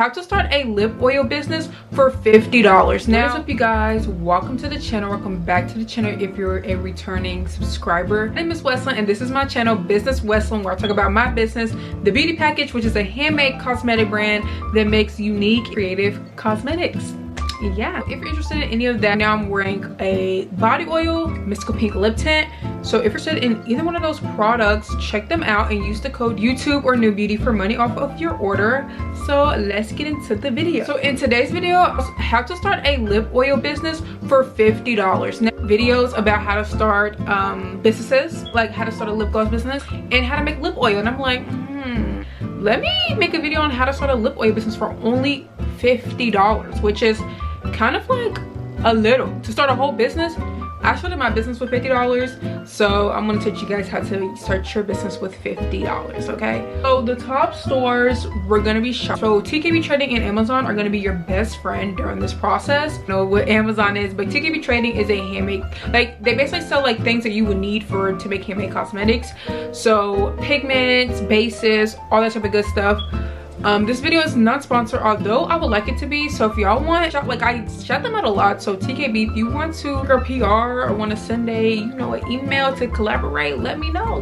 How to start a lip oil business for $50. Now, what's up, you guys? Welcome to the channel. Welcome back to the channel if you're a returning subscriber. My name is Weslynn and this is my channel, Business Weslynn, where I talk about my business, Thebeautypackage, which is a handmade cosmetic brand that makes unique, creative cosmetics. Yeah, if you're interested in any of that, now I'm wearing a body oil, mystical pink lip tint. So if you're interested in either one of those products, check them out and use the code YouTube or New Beauty for money off of your order. So let's get into the video. So in today's video, how to start a lip oil business for $50. Now, videos about how to start businesses, like how to start a lip gloss business and how to make lip oil. And I'm like, let me make a video on how to start a lip oil business for only $50, which is kind of like a little to start a whole business. I started my business with $50, so I'm gonna teach you guys how to start your business with $50. Okay, so the top stores we're gonna be shopping, so TKB Trading and Amazon are gonna be your best friend during this process. You know what Amazon is, but TKB Trading is a handmade, like they basically sell like things that you would need to make handmade cosmetics, so pigments, bases, all that type of good stuff. This video is not sponsored, although I would like it to be. So if y'all want, like, I shout them out a lot. So TKB, if you want to or PR or want to send a, you know, an email to collaborate, let me know.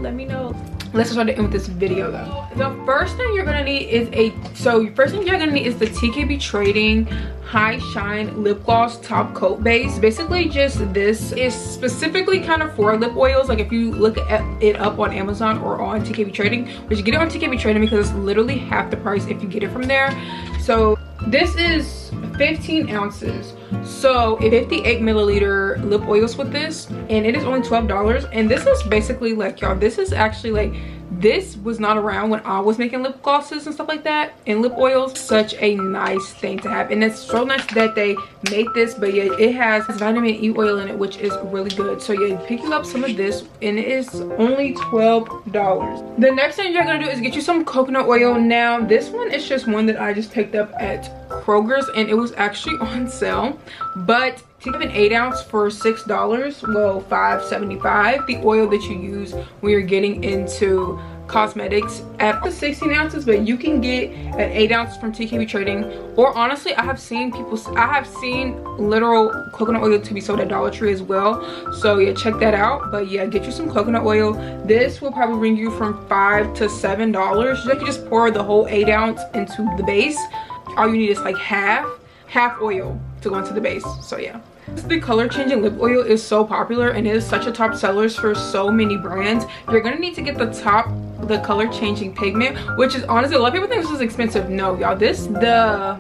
Let's start in with this video though. The first thing you're gonna need is the TKB Trading High Shine Lip Gloss Top Coat Base. Basically, just this is specifically kind of for lip oils. Like if you look at it up on Amazon or on TKB Trading, but you get it on TKB Trading because it's literally half the price if you get it from there. So this is 15 ounces. So 58 milliliter lip oils with this, and it is only $12. And this is basically like, y'all, this is actually like, this was not around when I was making lip glosses and stuff like that, and lip oils. Such a nice thing to have, and it's so nice that they made this. But yeah, it has vitamin E oil in it, which is really good. So yeah, picking up some of this, and it is only $12. The next thing you're gonna do is get you some coconut oil. Now this one is just one that I just picked up at Kroger's, and it was actually on sale, but to give an 8 ounce for $6, well, $5.75. The oil that you use when you're getting into cosmetics at the 16 ounces, but you can get an 8 ounce from TKB Trading. Or honestly, I have seen literal coconut oil to be sold at Dollar Tree as well. So yeah, check that out. But yeah, get you some coconut oil. This will probably bring you from $5 to $7. You can just pour the whole 8 ounce into the base. All you need is like half oil to go into the base. So yeah, the color changing lip oil is so popular and it is such a top sellers for so many brands. You're gonna need to get the color changing pigment, which is honestly, a lot of people think this is expensive. No, y'all, the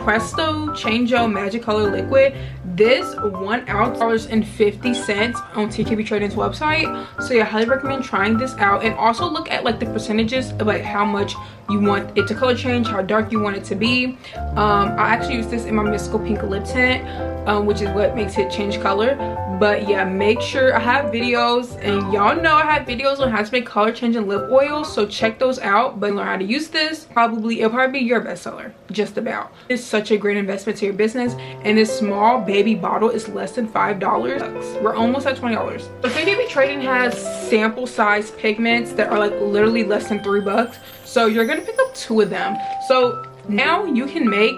Presto Change-O Magic Color Liquid, this 1 ounce $1.50 on TKB Trading's website. So yeah, I highly recommend trying this out, and also look at like the percentages of like how much you want it to color change, how dark you want it to be. I actually use this in my mystical pink lip tint, which is what makes it change color. But yeah, make sure, I have videos, and y'all know I have videos on how to make color changing lip oils, so check those out. But learn how to use this, it'll probably be your bestseller, just about. It's such a great investment to your business, and this small baby bottle is less than $5. We're almost at $20. So TKB Trading has sample size pigments that are like literally less than $3. So you're gonna pick up 2 of them. So now you can make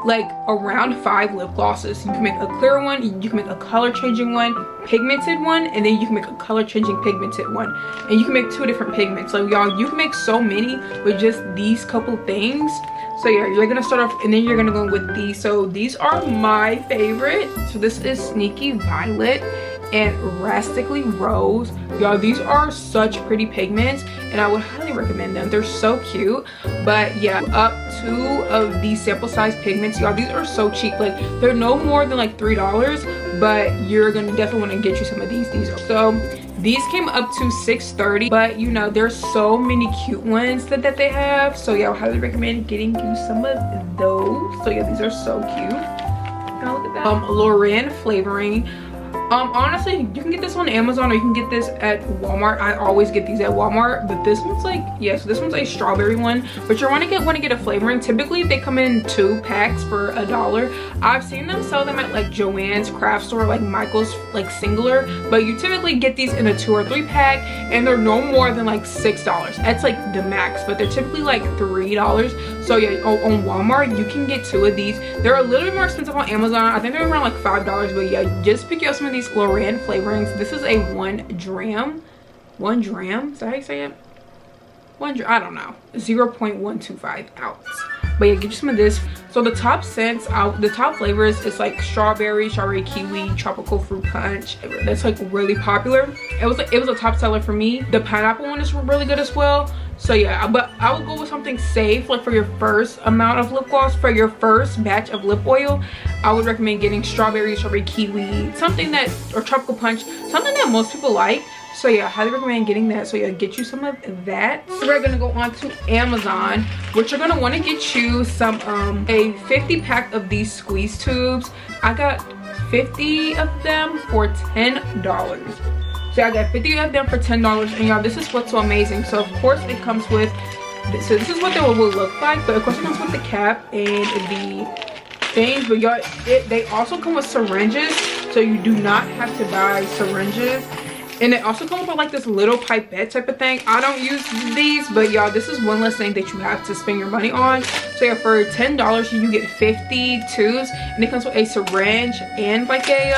like around 5 lip glosses. You can make a clear one, you can make a color changing one, pigmented one, and then you can make a color changing pigmented one, and you can make 2 different pigments. So y'all, you can make so many with just these couple things. So yeah, you're gonna start off, and then you're gonna go with these. So these are my favorite. So this is Sneaky Violet and Rustically Rose. Y'all, these are such pretty pigments, and I would highly recommend them. They're so cute. But yeah, up 2 of these sample size pigments, y'all, these are so cheap. Like they're no more than like $3, but you're gonna definitely want to get you some of these. So these came up to $6.30, but you know, there's so many cute ones that they have. So yeah, I would highly recommend getting you some of those. So yeah, these are so cute. Now look at that. Loren flavoring. Honestly, you can get this on Amazon or you can get this at Walmart. I always get these at Walmart, but this one's like, yes, this one's a strawberry one, but you want to get a flavoring. Typically they come in 2 packs for $1. I've seen them sell them at like Joann's craft store, like Michael's, like singular, but you typically get these in a 2 or 3 pack, and they're no more than like $6. That's like the max, but they're typically like $3. So yeah, on Walmart you can get 2 of these. They're a little bit more expensive on Amazon. I think they're around like $5, but yeah, just pick up some of these Loran flavorings. This is a 1 dram. 1 dram, is that how you say it? I don't know, 0.125 ounce. But yeah, get you some of this. So the top scents, the top flavors is like strawberry kiwi, tropical fruit punch. That's like really popular. It was a top seller for me. The pineapple one is really good as well. So yeah, but I would go with something safe, like for your first amount of lip gloss. For your first batch of lip oil, I would recommend getting strawberry kiwi, something that, or tropical punch, something that most people like. So yeah, I highly recommend getting that. So yeah, get you some of that. So we're gonna go on to Amazon, which you're gonna want to get you some a 50 pack of these squeeze tubes. I got 50 of them for $10. So I got 50 of them for $10, and y'all, this is what's so amazing. So of course it comes with, so this is what they will look like, but of course it comes with the cap and the things. But y'all, they also come with syringes, so you do not have to buy syringes. And it also comes with like this little pipette type of thing. I don't use these, but y'all, this is one less thing that you have to spend your money on. So yeah, for $10 you get 50 tubes, and it comes with a syringe and like a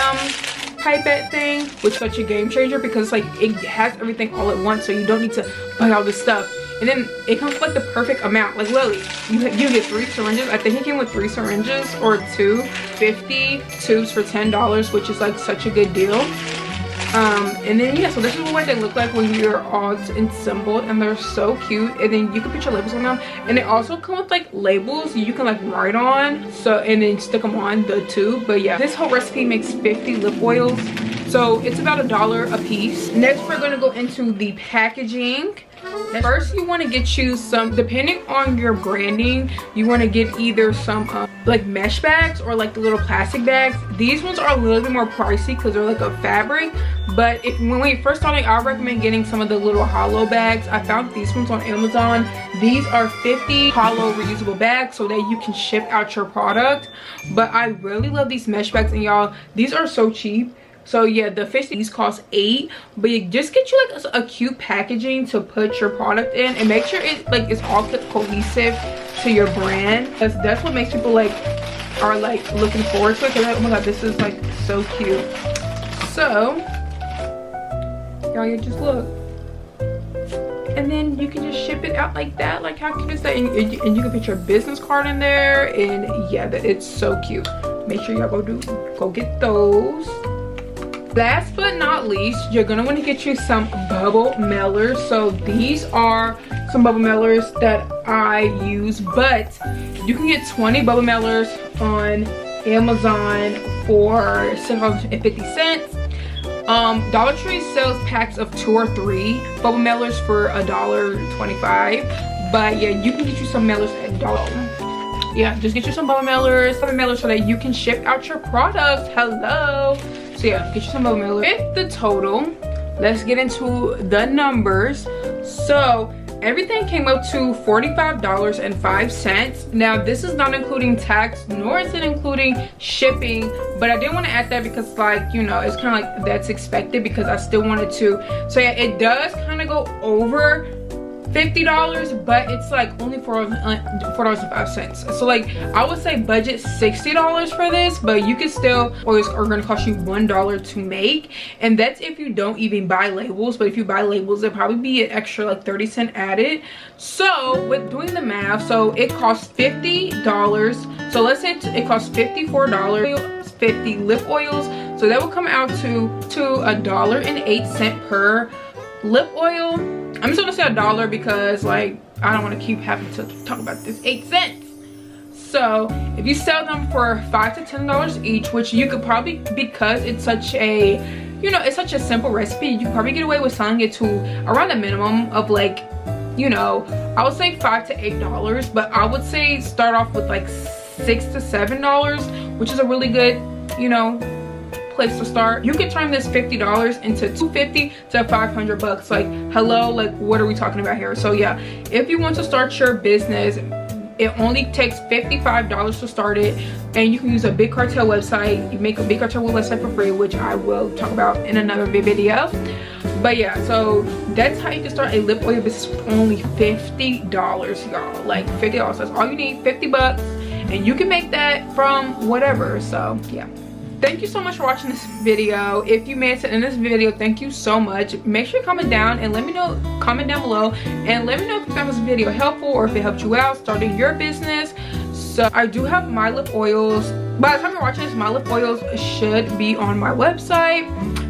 pipette thing, which is such a game changer because like it has everything all at once, so you don't need to buy all this stuff. And then it comes with like the perfect amount. Like literally, you get 3 syringes. I think it came with 3 syringes or 2. 50 tubes for $10, which is like such a good deal. And then yeah, so this is what they look like when you're all assembled, and they're so cute. And then you can put your labels on them, and they also come with like labels you can like write on, so, and then stick them on the tube. But yeah, this whole recipe makes 50 lip oils, so it's about $1 a piece. Next we're going to go into the packaging. First you want to get you some, depending on your branding, you want to get either some like mesh bags or like the little plastic bags. These ones are a little bit more pricey because they're like a fabric, but when we first started, I recommend getting some of the little hollow bags. I found these ones on Amazon. These are 50 hollow reusable bags so that you can ship out your product. But I really love these mesh bags, and y'all, these are so cheap. So yeah, the 50, these cost $8, but you just get you like a cute packaging to put your product in, and make sure it like it's all cohesive to your brand, because that's what makes people like are like looking forward to it. Because like, oh my god, this is like so cute. So y'all, you just look, and then you can just ship it out like that. Like how cute is that? And you can put your business card in there, and yeah, that it's so cute. Make sure y'all go get those. Last but not least, you're gonna want to get you some bubble mailers. So these are some bubble mailers that I use, but you can get 20 bubble mailers on Amazon for $7.50. Dollar Tree sells packs of 2 or 3 bubble mailers for $1.25. But yeah, you can get you some mailers at $1. Yeah, just get you some bubble mailers so that you can ship out your products. Hello. So yeah, get you some bubble mailers. With the total, let's get into the numbers. So everything came up to $45.05. Now this is not including tax, nor is it including shipping, but I didn't want to add that because, like, you know, it's kind of like that's expected, because I still wanted to. So yeah, it does kind of go over $50, but it's like only $4.05. So like I would say budget $60 for this, but you can still, oils are going to cost you $1 to make, and that's if you don't even buy labels. But if you buy labels, it'll probably be an extra like 30 cents added. So with doing the math, so it costs $50. So let's say it costs $54, 50 lip oils, so that will come out to $1.08 per lip oil. I'm just gonna say $1 because like I don't want to keep having to talk about this 8 cents. So if you sell them for $5 to $10 each, which you could probably, because it's such a, you know, it's such a simple recipe, you can probably get away with selling it to around a minimum of like, you know, I would say $5 to $8, but I would say start off with like $6 to $7, which is a really good, you know, place to start. You can turn this $50 into $250 to $500. Like hello, like what are we talking about here? So yeah, if you want to start your business, It only takes $55 to start it, and you can use a Big Cartel website. You make a Big Cartel website for free, which I will talk about in another video. But yeah, so that's how you can start a lip oil business for only $50, y'all. Like $50, that's all you need, 50 bucks, and you can make that from whatever. So yeah, thank you so much for watching this video. If you made it in this video, thank you so much. Make sure you comment down and let me know, comment down below and let me know if you found this video helpful or if it helped you out starting your business. So I do have my lip oils. By the time you're watching this, my lip oils should be on my website.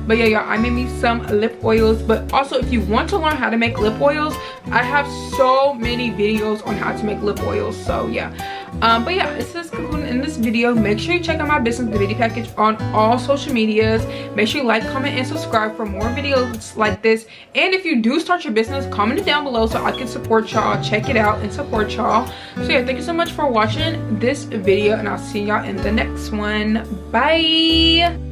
But yeah, y'all, I made me some lip oils. But also, if you want to learn how to make lip oils, I have so many videos on how to make lip oils. So yeah, but yeah, this is concluding in this video. Make sure you check out my business, Thebeautypackage, on all social medias. Make sure you like, comment, and subscribe for more videos like this. And if you do start your business, comment it down below so I can support y'all, check it out and support y'all. So yeah, thank you so much for watching this video, and I'll see y'all in the next one. Bye.